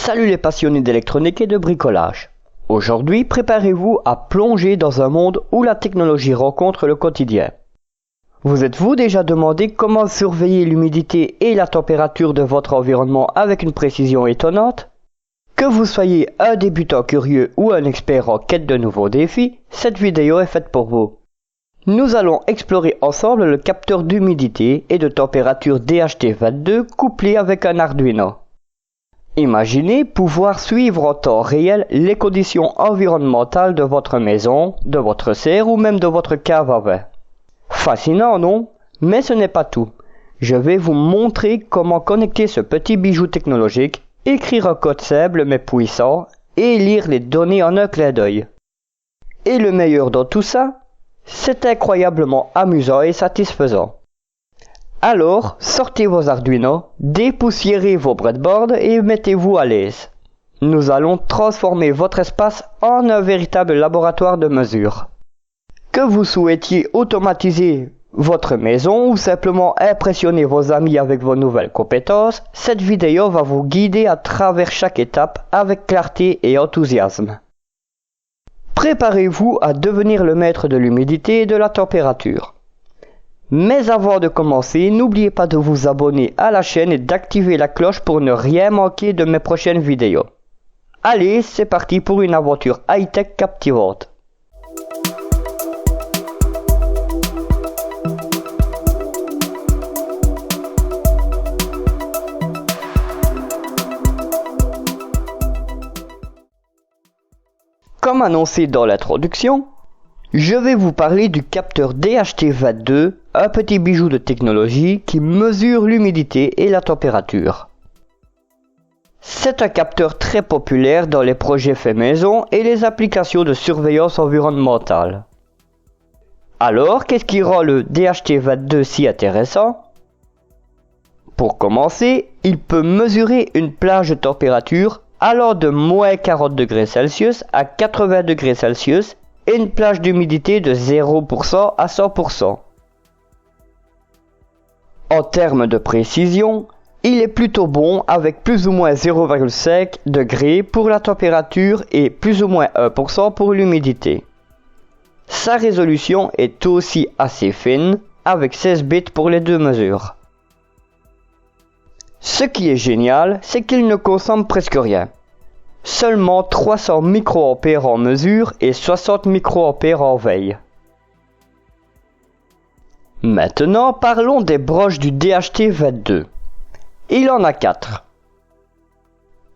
Salut les passionnés d'électronique et de bricolage. Aujourd'hui, préparez-vous à plonger dans un monde où la technologie rencontre le quotidien. Vous êtes-vous déjà demandé comment surveiller l'humidité et la température de votre environnement avec une précision étonnante? Que vous soyez un débutant curieux ou un expert en quête de nouveaux défis, cette vidéo est faite pour vous. Nous allons explorer ensemble le capteur d'humidité et de température DHT22 couplé avec un Arduino. Imaginez pouvoir suivre en temps réel les conditions environnementales de votre maison, de votre serre ou même de votre cave à vin. Fascinant, non? Mais ce n'est pas tout. Je vais vous montrer comment connecter ce petit bijou technologique, écrire un code simple mais puissant et lire les données en un clin d'œil. Et le meilleur dans tout ça, c'est incroyablement amusant et satisfaisant. Alors, sortez vos Arduino, dépoussiérez vos breadboards et mettez-vous à l'aise. Nous allons transformer votre espace en un véritable laboratoire de mesure. Que vous souhaitiez automatiser votre maison ou simplement impressionner vos amis avec vos nouvelles compétences, cette vidéo va vous guider à travers chaque étape avec clarté et enthousiasme. Préparez-vous à devenir le maître de l'humidité et de la température. Mais avant de commencer, n'oubliez pas de vous abonner à la chaîne et d'activer la cloche pour ne rien manquer de mes prochaines vidéos. Allez, c'est parti pour une aventure high-tech captivante. Comme annoncé dans l'introduction, je vais vous parler du capteur DHT22, un petit bijou de technologie qui mesure l'humidité et la température. C'est un capteur très populaire dans les projets faits maison et les applications de surveillance environnementale. Alors, qu'est-ce qui rend le DHT22 si intéressant? Pour commencer, il peut mesurer une plage de température allant de moins 40 degrés Celsius à 80 degrés Celsius et une plage d'humidité de 0% à 100%. En termes de précision, il est plutôt bon avec plus ou moins 0,5 degrés pour la température et plus ou moins 1% pour l'humidité. Sa résolution est aussi assez fine avec 16 bits pour les deux mesures. Ce qui est génial, c'est qu'il ne consomme presque rien. Seulement 300 microampères en mesure et 60 microampères en veille. Maintenant, parlons des broches du DHT22. Il en a 4.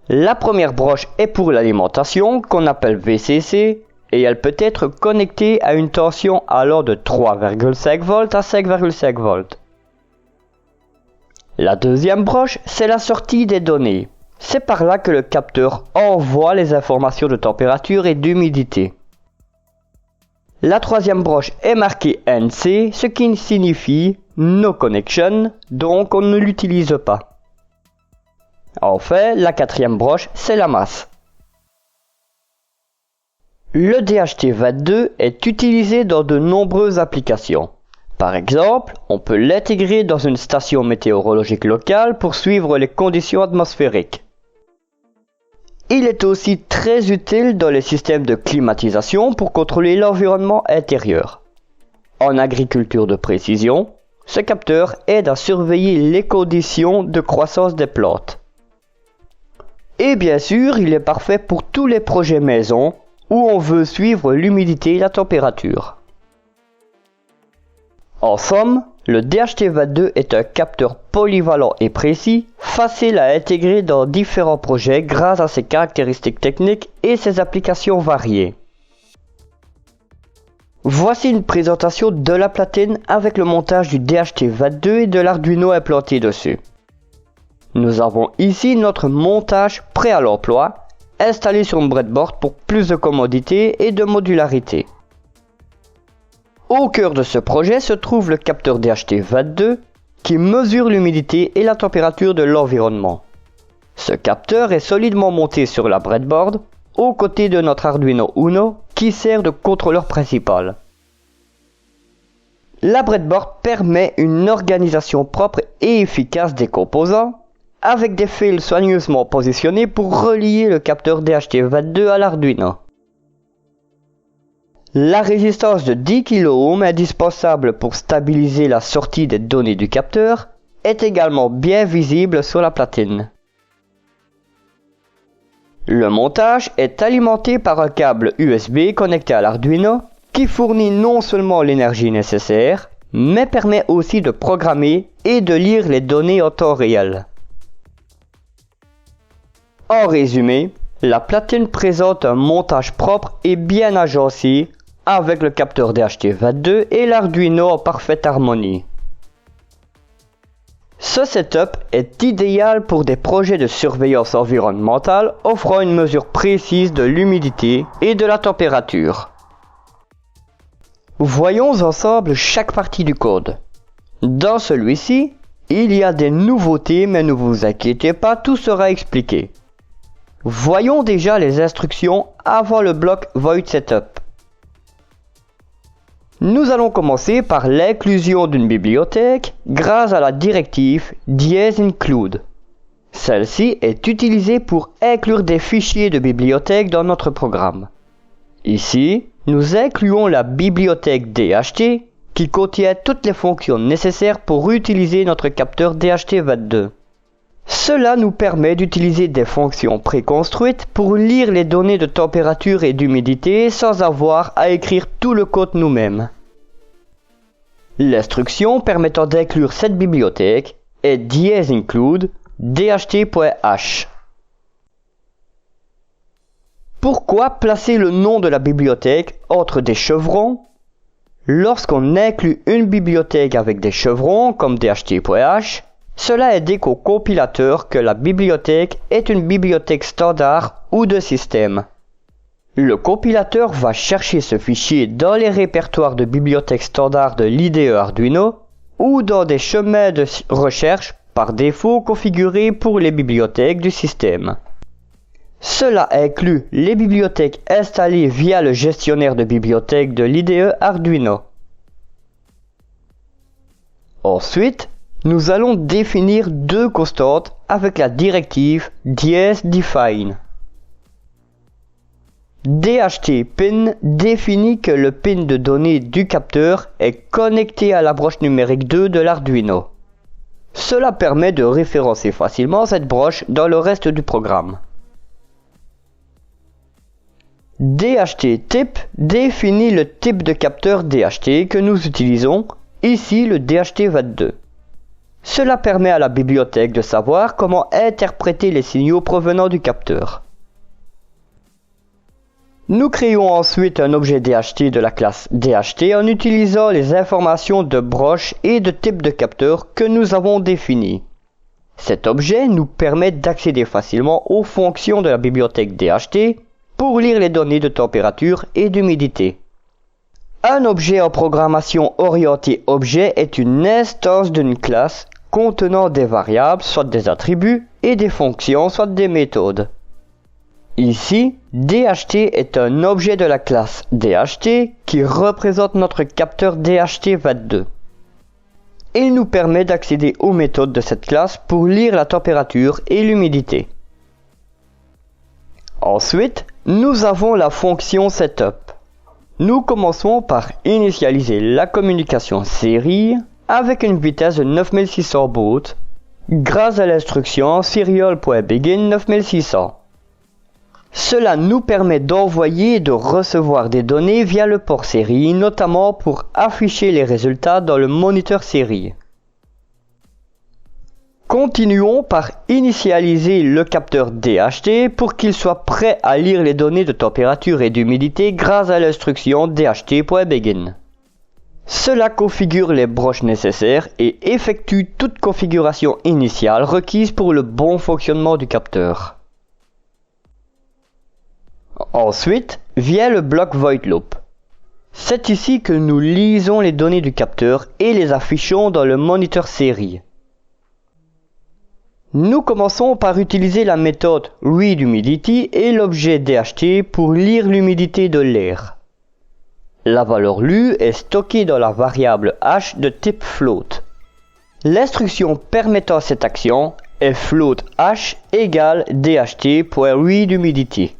La première broche est pour l'alimentation, qu'on appelle VCC, et elle peut être connectée à une tension allant de 3,5 volts à 5,5 volts. La deuxième broche, c'est la sortie des données. C'est par là que le capteur envoie les informations de température et d'humidité. La troisième broche est marquée NC, ce qui signifie No Connection, donc on ne l'utilise pas. Enfin, la quatrième broche, c'est la masse. Le DHT22 est utilisé dans de nombreuses applications. Par exemple, on peut l'intégrer dans une station météorologique locale pour suivre les conditions atmosphériques. Il est aussi très utile dans les systèmes de climatisation pour contrôler l'environnement intérieur. En agriculture de précision, ce capteur aide à surveiller les conditions de croissance des plantes. Et bien sûr, il est parfait pour tous les projets maison où on veut suivre l'humidité et la température. En somme, le DHT22 est un capteur polyvalent et précis, facile à intégrer dans différents projets grâce à ses caractéristiques techniques et ses applications variées. Voici une présentation de la platine avec le montage du DHT22 et de l'Arduino implanté dessus. Nous avons ici notre montage prêt à l'emploi, installé sur un breadboard pour plus de commodité et de modularité. Au cœur de ce projet se trouve le capteur DHT22 qui mesure l'humidité et la température de l'environnement. Ce capteur est solidement monté sur la breadboard aux côtés de notre Arduino Uno qui sert de contrôleur principal. La breadboard permet une organisation propre et efficace des composants avec des fils soigneusement positionnés pour relier le capteur DHT22 à l'Arduino. La résistance de 10 kΩ indispensable pour stabiliser la sortie des données du capteur est également bien visible sur la platine. Le montage est alimenté par un câble USB connecté à l'Arduino qui fournit non seulement l'énergie nécessaire, mais permet aussi de programmer et de lire les données en temps réel. En résumé, la platine présente un montage propre et bien agencé avec le capteur DHT22 et l'Arduino en parfaite harmonie. Ce setup est idéal pour des projets de surveillance environnementale offrant une mesure précise de l'humidité et de la température. Voyons ensemble chaque partie du code. Dans celui-ci, il y a des nouveautés, mais ne vous inquiétez pas, tout sera expliqué. Voyons déjà les instructions avant le bloc Void Setup. Nous allons commencer par l'inclusion d'une bibliothèque grâce à la directive -include. Celle-ci est utilisée pour inclure des fichiers de bibliothèque dans notre programme. Ici, nous incluons la bibliothèque DHT qui contient toutes les fonctions nécessaires pour utiliser notre capteur DHT22. Cela nous permet d'utiliser des fonctions préconstruites pour lire les données de température et d'humidité sans avoir à écrire tout le code nous-mêmes. L'instruction permettant d'inclure cette bibliothèque est -include dht.h. Pourquoi placer le nom de la bibliothèque entre des chevrons? Lorsqu'on inclut une bibliothèque avec des chevrons comme dht.h, cela indique au compilateur que la bibliothèque est une bibliothèque standard ou de système. Le compilateur va chercher ce fichier dans les répertoires de bibliothèques standards de l'IDE Arduino ou dans des chemins de recherche par défaut configurés pour les bibliothèques du système. Cela inclut les bibliothèques installées via le gestionnaire de bibliothèques de l'IDE Arduino. Ensuite, nous allons définir deux constantes avec la directive -define. DHT-pin définit que le pin de données du capteur est connecté à la broche numérique 2 de l'Arduino. Cela permet de référencer facilement cette broche dans le reste du programme. DHT-type définit le type de capteur DHT que nous utilisons, ici le DHT22. Cela permet à la bibliothèque de savoir comment interpréter les signaux provenant du capteur. Nous créons ensuite un objet DHT de la classe DHT en utilisant les informations de broche et de type de capteur que nous avons définies. Cet objet nous permet d'accéder facilement aux fonctions de la bibliothèque DHT pour lire les données de température et d'humidité. Un objet en programmation orientée objet est une instance d'une classe contenant des variables, soit des attributs, et des fonctions, soit des méthodes. Ici, DHT est un objet de la classe DHT qui représente notre capteur DHT22. Il nous permet d'accéder aux méthodes de cette classe pour lire la température et l'humidité. Ensuite, nous avons la fonction setup. Nous commençons par initialiser la communication série avec une vitesse de 9600 baud grâce à l'instruction serial.begin 9600. Cela nous permet d'envoyer et de recevoir des données via le port série, notamment pour afficher les résultats dans le moniteur série. Continuons par initialiser le capteur DHT pour qu'il soit prêt à lire les données de température et d'humidité grâce à l'instruction dht.begin. Cela configure les broches nécessaires et effectue toute configuration initiale requise pour le bon fonctionnement du capteur. Ensuite, vient le bloc void loop. C'est ici que nous lisons les données du capteur et les affichons dans le moniteur série. Nous commençons par utiliser la méthode readHumidity et l'objet DHT pour lire l'humidité de l'air. La valeur lue est stockée dans la variable h de type float. L'instruction permettant cette action est float h égale dht.read humidity.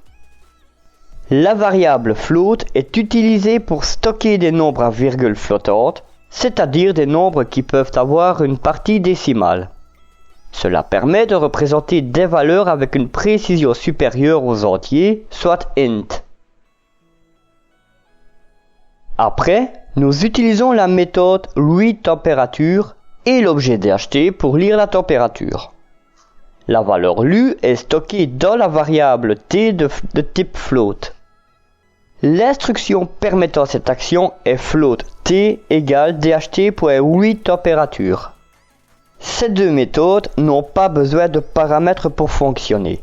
La variable float est utilisée pour stocker des nombres à virgule flottante, c'est-à-dire des nombres qui peuvent avoir une partie décimale. Cela permet de représenter des valeurs avec une précision supérieure aux entiers, soit int. Après, nous utilisons la méthode readTemperature et l'objet DHT pour lire la température. La valeur lue est stockée dans la variable t de type float. L'instruction permettant cette action est float t égale dht.readTemperature. Ces deux méthodes n'ont pas besoin de paramètres pour fonctionner.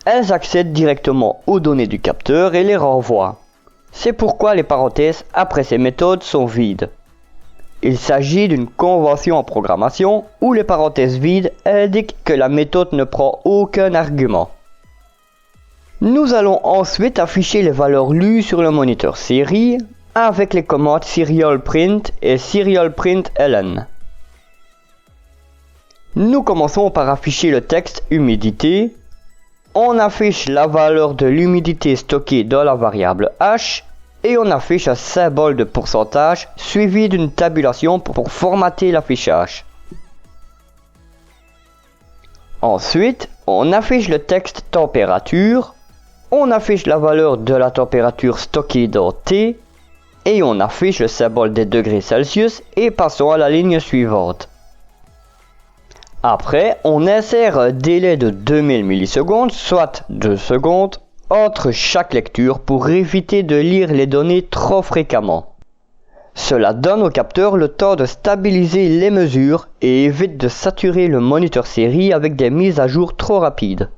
Elles accèdent directement aux données du capteur et les renvoient. C'est pourquoi les parenthèses après ces méthodes sont vides. Il s'agit d'une convention en programmation où les parenthèses vides indiquent que la méthode ne prend aucun argument. Nous allons ensuite afficher les valeurs lues sur le moniteur série avec les commandes serialprint et serialprintln. Nous commençons par afficher le texte humidité. On affiche la valeur de l'humidité stockée dans la variable h et on affiche un symbole de pourcentage suivi d'une tabulation pour formater l'affichage. Ensuite, on affiche le texte température, on affiche la valeur de la température stockée dans T et on affiche le symbole des degrés Celsius et passons à la ligne suivante. Après, on insère un délai de 2000 millisecondes, soit 2 secondes, entre chaque lecture pour éviter de lire les données trop fréquemment. Cela donne au capteur le temps de stabiliser les mesures et évite de saturer le moniteur série avec des mises à jour trop rapides.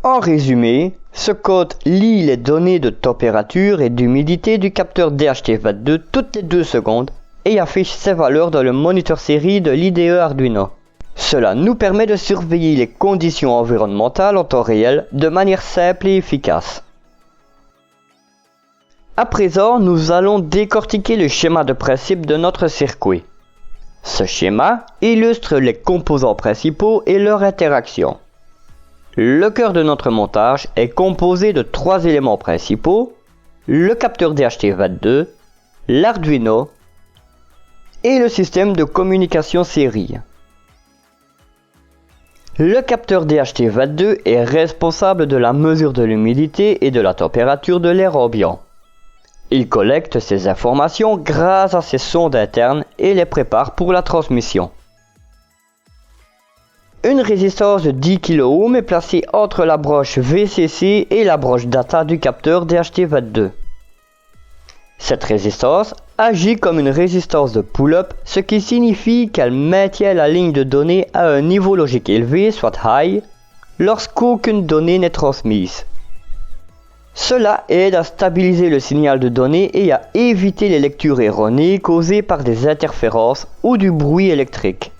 En résumé, ce code lit les données de température et d'humidité du capteur DHT22 toutes les 2 secondes et affiche ces valeurs dans le moniteur série de l'IDE Arduino. Cela nous permet de surveiller les conditions environnementales en temps réel de manière simple et efficace. À présent, nous allons décortiquer le schéma de principe de notre circuit. Ce schéma illustre les composants principaux et leurs interactions. Le cœur de notre montage est composé de 3 éléments principaux, le capteur DHT22, l'Arduino et le système de communication série. Le capteur DHT22 est responsable de la mesure de l'humidité et de la température de l'air ambiant. Il collecte ces informations grâce à ses sondes internes et les prépare pour la transmission. Une résistance de 10 kΩ est placée entre la broche VCC et la broche data du capteur DHT22. Cette résistance agit comme une résistance de pull-up, ce qui signifie qu'elle maintient la ligne de données à un niveau logique élevé, soit high, lorsqu'aucune donnée n'est transmise. Cela aide à stabiliser le signal de données et à éviter les lectures erronées causées par des interférences ou du bruit électrique.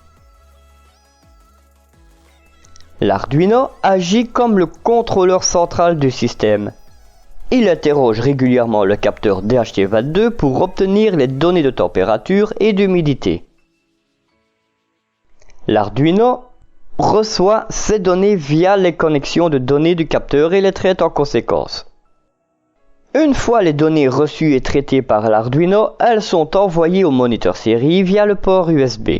L'Arduino agit comme le contrôleur central du système. Il interroge régulièrement le capteur DHT22 pour obtenir les données de température et d'humidité. L'Arduino reçoit ces données via les connexions de données du capteur et les traite en conséquence. Une fois les données reçues et traitées par l'Arduino, elles sont envoyées au moniteur série via le port USB.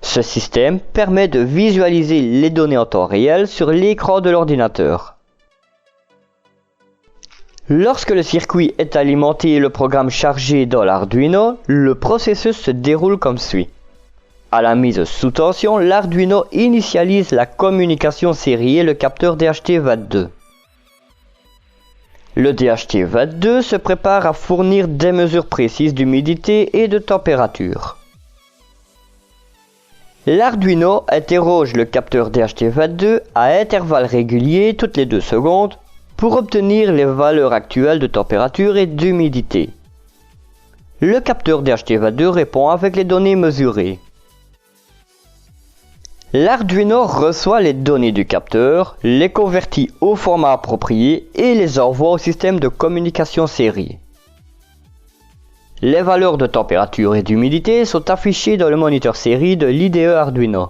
Ce système permet de visualiser les données en temps réel sur l'écran de l'ordinateur. Lorsque le circuit est alimenté et le programme chargé dans l'Arduino, le processus se déroule comme suit. À la mise sous tension, l'Arduino initialise la communication série et le capteur DHT22. Le DHT22 se prépare à fournir des mesures précises d'humidité et de température. L'Arduino interroge le capteur DHT22 à intervalles réguliers toutes les 2 secondes pour obtenir les valeurs actuelles de température et d'humidité. Le capteur DHT22 répond avec les données mesurées. L'Arduino reçoit les données du capteur, les convertit au format approprié et les envoie au système de communication série. Les valeurs de température et d'humidité sont affichées dans le moniteur série de l'IDE Arduino.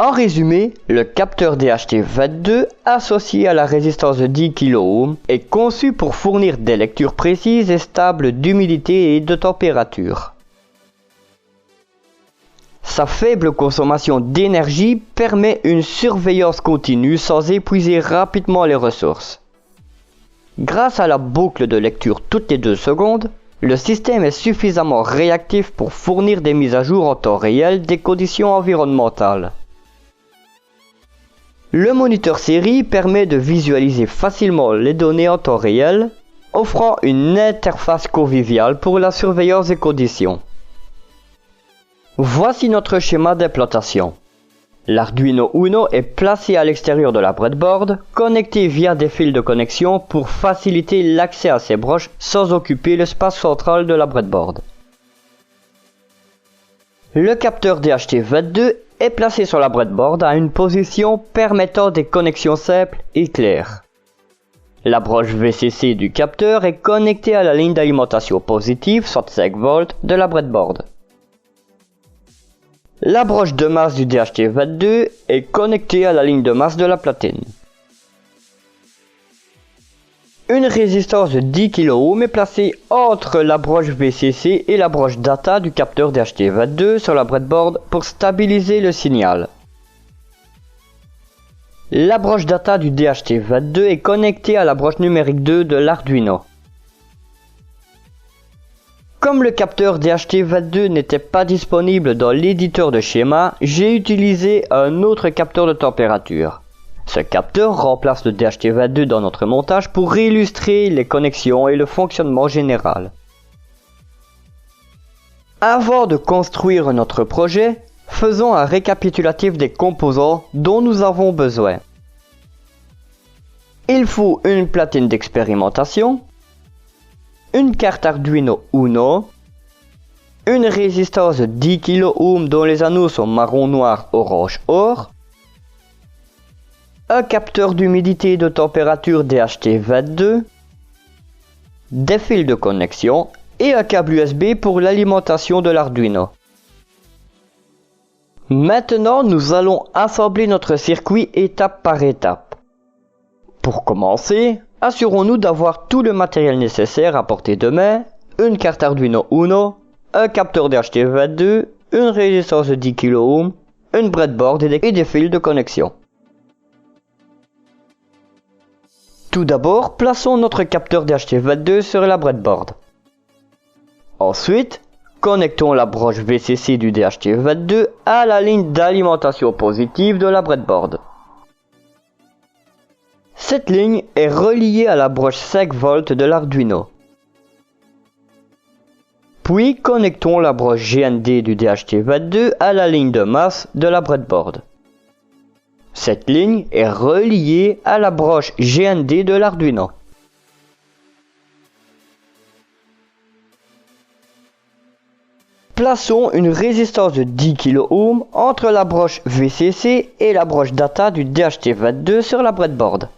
En résumé, le capteur DHT22 associé à la résistance de 10 kΩ est conçu pour fournir des lectures précises et stables d'humidité et de température. Sa faible consommation d'énergie permet une surveillance continue sans épuiser rapidement les ressources. Grâce à la boucle de lecture toutes les 2 secondes, le système est suffisamment réactif pour fournir des mises à jour en temps réel des conditions environnementales. Le moniteur série permet de visualiser facilement les données en temps réel, offrant une interface conviviale pour la surveillance des conditions. Voici notre schéma d'implantation. L'Arduino Uno est placé à l'extérieur de la breadboard, connecté via des fils de connexion pour faciliter l'accès à ces broches sans occuper l'espace central de la breadboard. Le capteur DHT22 est placé sur la breadboard à une position permettant des connexions simples et claires. La broche VCC du capteur est connectée à la ligne d'alimentation positive, soit 5 volts, de la breadboard. La broche de masse du DHT22 est connectée à la ligne de masse de la platine. Une résistance de 10 kΩ est placée entre la broche VCC et la broche data du capteur DHT22 sur la breadboard pour stabiliser le signal. La broche data du DHT22 est connectée à la broche numérique 2 de l'Arduino. Comme le capteur DHT22 n'était pas disponible dans l'éditeur de schéma, j'ai utilisé un autre capteur de température. Ce capteur remplace le DHT22 dans notre montage pour illustrer les connexions et le fonctionnement général. Avant de construire notre projet, faisons un récapitulatif des composants dont nous avons besoin. Il faut une platine d'expérimentation, une carte Arduino Uno, une résistance de 10 kΩ dont les anneaux sont marron noir orange or, un capteur d'humidité et de température DHT22, des fils de connexion et un câble USB pour l'alimentation de l'Arduino. Maintenant, nous allons assembler notre circuit étape par étape. Pour commencer, assurons-nous d'avoir tout le matériel nécessaire à portée de main, une carte Arduino Uno, un capteur DHT22, une résistance de 10 kΩ, une breadboard et des fils de connexion. Tout d'abord, plaçons notre capteur DHT22 sur la breadboard. Ensuite, connectons la broche VCC du DHT22 à la ligne d'alimentation positive de la breadboard. Cette ligne est reliée à la broche 5 volts de l'Arduino. Puis connectons la broche GND du DHT22 à la ligne de masse de la breadboard. Cette ligne est reliée à la broche GND de l'Arduino. Plaçons une résistance de 10 kΩ entre la broche VCC et la broche data du DHT22 sur la breadboard.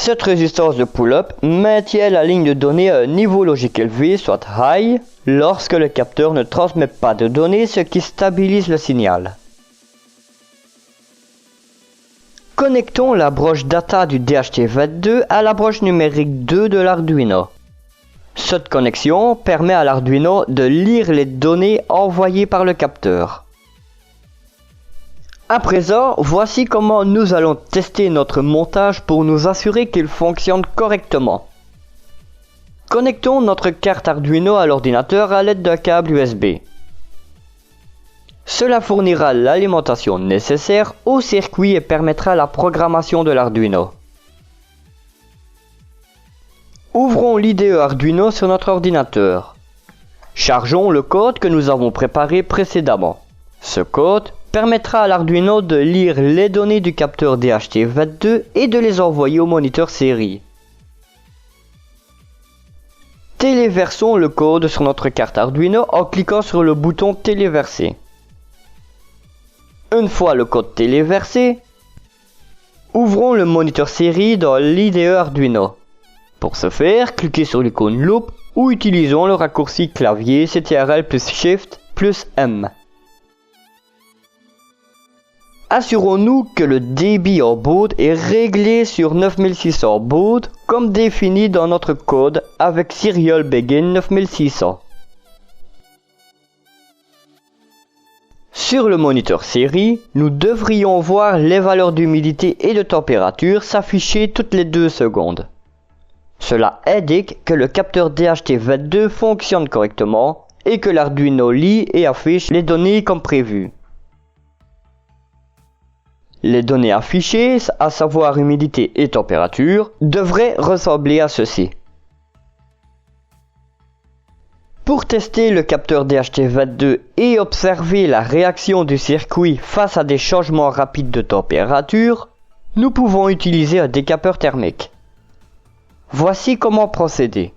Cette résistance de pull-up maintient la ligne de données à un niveau logique élevé, soit high, lorsque le capteur ne transmet pas de données, ce qui stabilise le signal. Connectons la broche data du DHT22 à la broche numérique 2 de l'Arduino. Cette connexion permet à l'Arduino de lire les données envoyées par le capteur. À présent, voici comment nous allons tester notre montage pour nous assurer qu'il fonctionne correctement. Connectons notre carte Arduino à l'ordinateur à l'aide d'un câble USB. Cela fournira l'alimentation nécessaire au circuit et permettra la programmation de l'Arduino. Ouvrons l'IDE Arduino sur notre ordinateur. Chargeons le code que nous avons préparé précédemment. Ce code permettra à l'Arduino de lire les données du capteur DHT22 et de les envoyer au moniteur série. Téléversons le code sur notre carte Arduino en cliquant sur le bouton Téléverser. Une fois le code téléversé, ouvrons le moniteur série dans l'IDE Arduino. Pour ce faire, cliquez sur l'icône Loop ou utilisons le raccourci clavier CTRL plus Shift plus M. Assurons-nous que le débit en baud est réglé sur 9600 baud comme défini dans notre code avec Serial Begin 9600. Sur le moniteur série, nous devrions voir les valeurs d'humidité et de température s'afficher toutes les 2 secondes. Cela indique que le capteur DHT22 fonctionne correctement et que l'Arduino lit et affiche les données comme prévu. Les données affichées, à savoir humidité et température, devraient ressembler à ceci. Pour tester le capteur DHT22 et observer la réaction du circuit face à des changements rapides de température, nous pouvons utiliser un décapeur thermique. Voici comment procéder.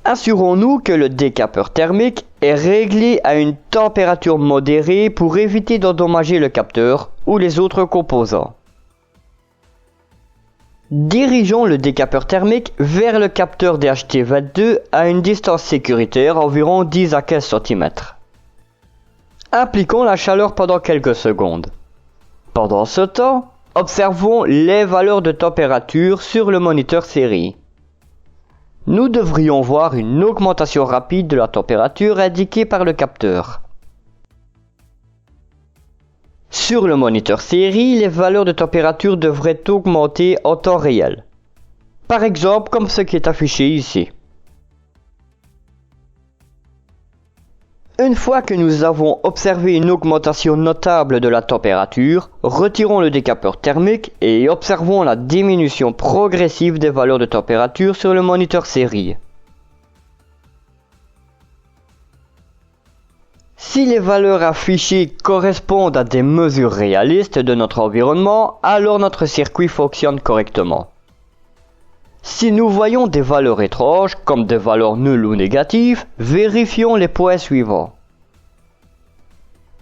Assurons-nous que le décapeur thermique est réglé à une température modérée pour éviter d'endommager le capteur ou les autres composants. Dirigeons le décapeur thermique vers le capteur DHT22 à une distance sécuritaire environ 10 à 15 cm. Appliquons la chaleur pendant quelques secondes. Pendant ce temps, observons les valeurs de température sur le moniteur série. Nous devrions voir une augmentation rapide de la température indiquée par le capteur. Sur le moniteur série, les valeurs de température devraient augmenter en temps réel. Par exemple, comme ce qui est affiché ici. Une fois que nous avons observé une augmentation notable de la température, retirons le décapeur thermique et observons la diminution progressive des valeurs de température sur le moniteur série. Si les valeurs affichées correspondent à des mesures réalistes de notre environnement, alors notre circuit fonctionne correctement. Si nous voyons des valeurs étranges, comme des valeurs nulles ou négatives, vérifions les points suivants.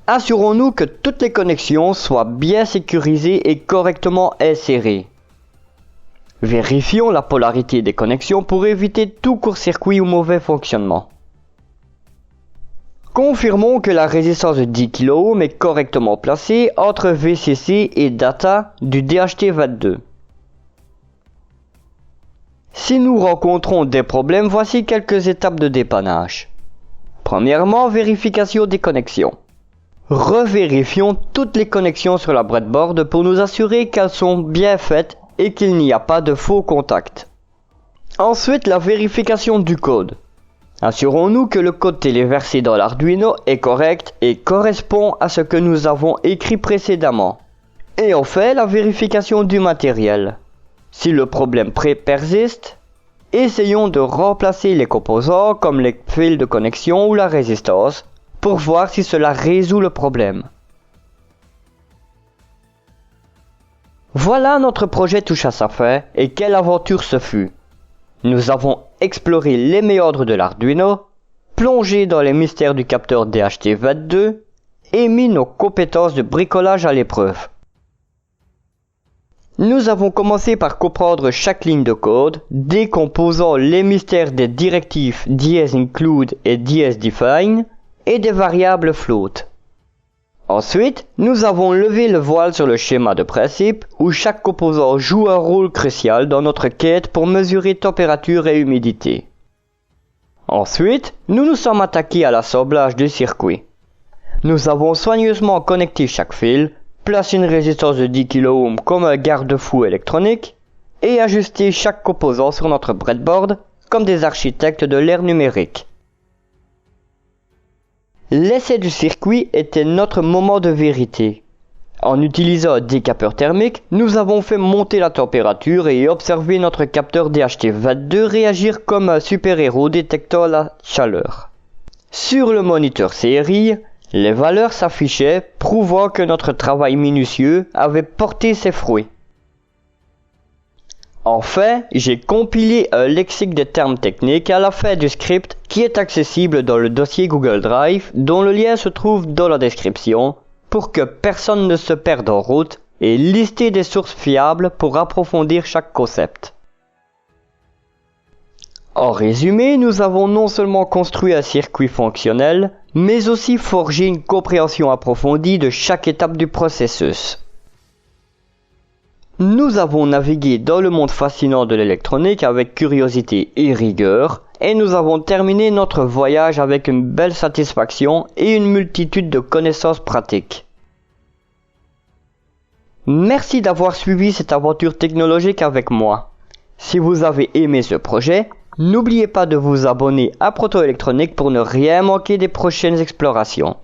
Assurons-nous que toutes les connexions soient bien sécurisées et correctement insérées. Vérifions la polarité des connexions pour éviter tout court-circuit ou mauvais fonctionnement. Confirmons que la résistance de 10 kΩ est correctement placée entre VCC et data du DHT22. Si nous rencontrons des problèmes, voici quelques étapes de dépannage. Premièrement, vérification des connexions. Revérifions toutes les connexions sur la breadboard pour nous assurer qu'elles sont bien faites et qu'il n'y a pas de faux contacts. Ensuite, la vérification du code. Assurons-nous que le code téléversé dans l'Arduino est correct et correspond à ce que nous avons écrit précédemment. Et on fait la vérification du matériel. Si le problème persiste, essayons de remplacer les composants comme les fils de connexion ou la résistance pour voir si cela résout le problème. Voilà, notre projet touche à sa fin et quelle aventure ce fut! Nous avons exploré les méandres de l'Arduino, plongé dans les mystères du capteur DHT22 et mis nos compétences de bricolage à l'épreuve. Nous avons commencé par comprendre chaque ligne de code, décomposant les mystères des directives diez-include et diez-define et des variables float. Ensuite, nous avons levé le voile sur le schéma de principe où chaque composant joue un rôle crucial dans notre quête pour mesurer température et humidité. Ensuite, nous nous sommes attaqués à l'assemblage du circuit. Nous avons soigneusement connecté chaque fil, placé une résistance de 10 kΩ comme un garde-fou électronique et ajusté chaque composant sur notre breadboard comme des architectes de l'ère numérique. L'essai du circuit était notre moment de vérité. En utilisant un décapeur thermique, nous avons fait monter la température et observé notre capteur DHT22 réagir comme un super-héros détectant la chaleur. Sur le moniteur série, les valeurs s'affichaient, prouvant que notre travail minutieux avait porté ses fruits. Enfin, j'ai compilé un lexique de termes techniques à la fin du script qui est accessible dans le dossier Google Drive dont le lien se trouve dans la description pour que personne ne se perde en route et lister des sources fiables pour approfondir chaque concept. En résumé, nous avons non seulement construit un circuit fonctionnel, mais aussi forger une compréhension approfondie de chaque étape du processus. Nous avons navigué dans le monde fascinant de l'électronique avec curiosité et rigueur, et nous avons terminé notre voyage avec une belle satisfaction et une multitude de connaissances pratiques. Merci d'avoir suivi cette aventure technologique avec moi. Si vous avez aimé ce projet, n'oubliez pas de vous abonner à Proto-Électronique pour ne rien manquer des prochaines explorations.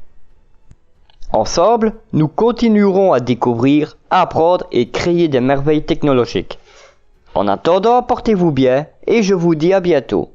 Ensemble, nous continuerons à découvrir, apprendre et créer des merveilles technologiques. En attendant, portez-vous bien et je vous dis à bientôt.